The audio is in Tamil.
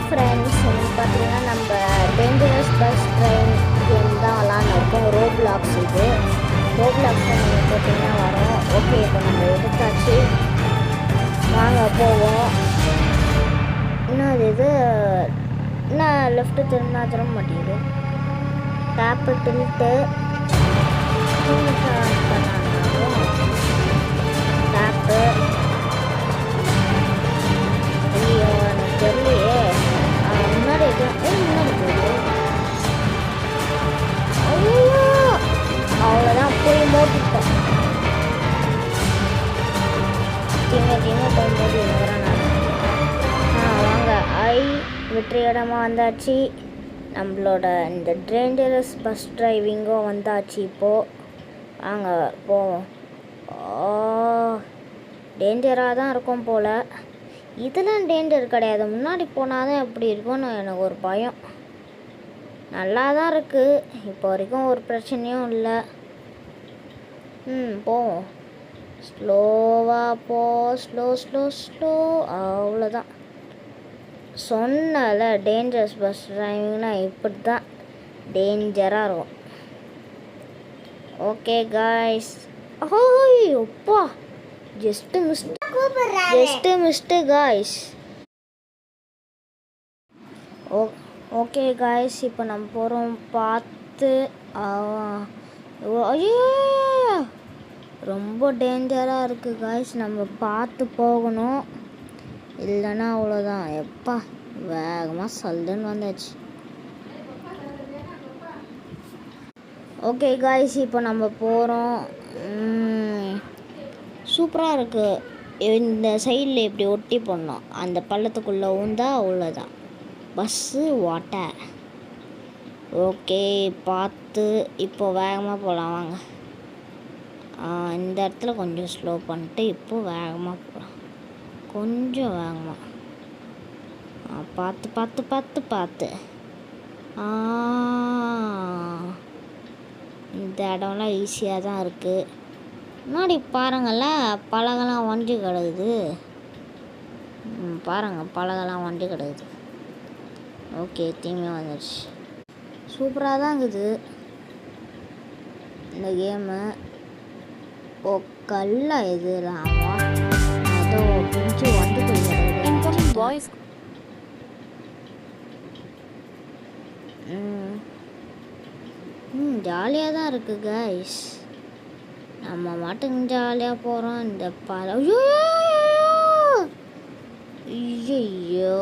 ஃப்ரெண்ட்ஸ், இன்னைக்கு பார்த்தீங்கன்னா நம்ம டேஞ்சரஸ் பஸ் ட்ரெயின் கேம் தான் விளாண்டுருக்கோம். ரோப்ளாக்ஸ் இது. ரோப்ளாக்ஸில் நீங்கள் போட்டிங்கன்னா வரும். ஓகே, இப்போ நம்ம எடுத்தாச்சு. வாங்க போவோம். இன்னும் அது இது இன்னும் லெஃப்ட்டு திரும்ப மாட்டேங்குது. டேப்பு டில்ட்டு டேப்பு ஐயோ எனக்கு தெரியலையே. முன்னாடி முன்னாடி போகுது. ஐயோ அவ்வளோதான், போய் மோட்டிட்டேன். தீங்க போய் மோட்டி வரேன் நான். வாங்க, வெற்றிகரமாக வந்தாச்சு. நம்மளோட இந்த டேஞ்சரஸ் பஸ் டிரைவிங்கும் வந்தாச்சு. இப்போது வாங்க போவோம். டேஞ்சராக தான் இருக்கும் போல். இதெல்லாம் டேஞ்சர் கிடையாது. முன்னாடி போனால் தான் எப்படி இருக்கும்னு எனக்கு ஒரு பயம். நல்லா தான் இருக்குது இப்போ வரைக்கும், ஒரு பிரச்சனையும் இல்லை. போவோம். ஸ்லோவாக போ. ஸ்லோ அவ்வளோதான். சொன்னால டேஞ்சரஸ் பஸ் டிரைவிங்னா இப்படி தான் டேஞ்சராக இருக்கும். Okay guys. அப்பா just missed guys. Okay guys, இப்போ நம்ம போகிறோம். பார்த்து ஐயோ ரொம்ப டேஞ்சராக இருக்குது காய்ஸ். நம்ம பார்த்து போகணும், இல்லைன்னா அவ்வளோதான். எப்பா வேகமாக சல்லுன்னு வந்தாச்சு. ஓகே காய்ஸ், இப்போ நம்ம போகிறோம். சூப்பராக இருக்குது. இந்த சைடில் இப்படி ஒட்டி போடணும். அந்த பள்ளத்துக்குள்ளே ஊந்தா அவ்வளோதான். Bus water. ஓகே, பார்த்து இப்போ வேகமாக போகலாம். வாங்க, இந்த இடத்துல கொஞ்சம் ஸ்லோ பண்ணிட்டு இப்போது வேகமாக போகலாம். கொஞ்சம் வேகமாக பார்த்து. இந்த இடம்லாம் ஈஸியாக தான் இருக்குது. முன்னாடி பாருங்களேன், பலகெல்லாம் ஒன்றி கிடக்குது. பாருங்கள், பலகெல்லாம் ஒன்றி கிடக்குது. ஓகே, தீமையாக வந்துடுச்சு. சூப்பராக தான் இருக்குது இந்த கேமு. கல்ல இதெல்லாம் அதோ பிஞ்சு வந்து பாய்ஸ். ஜாலியாக தான் இருக்குது கைஸ். நம்ம மட்டும் ஜாலியாக போகிறோம். இந்த ஐயோ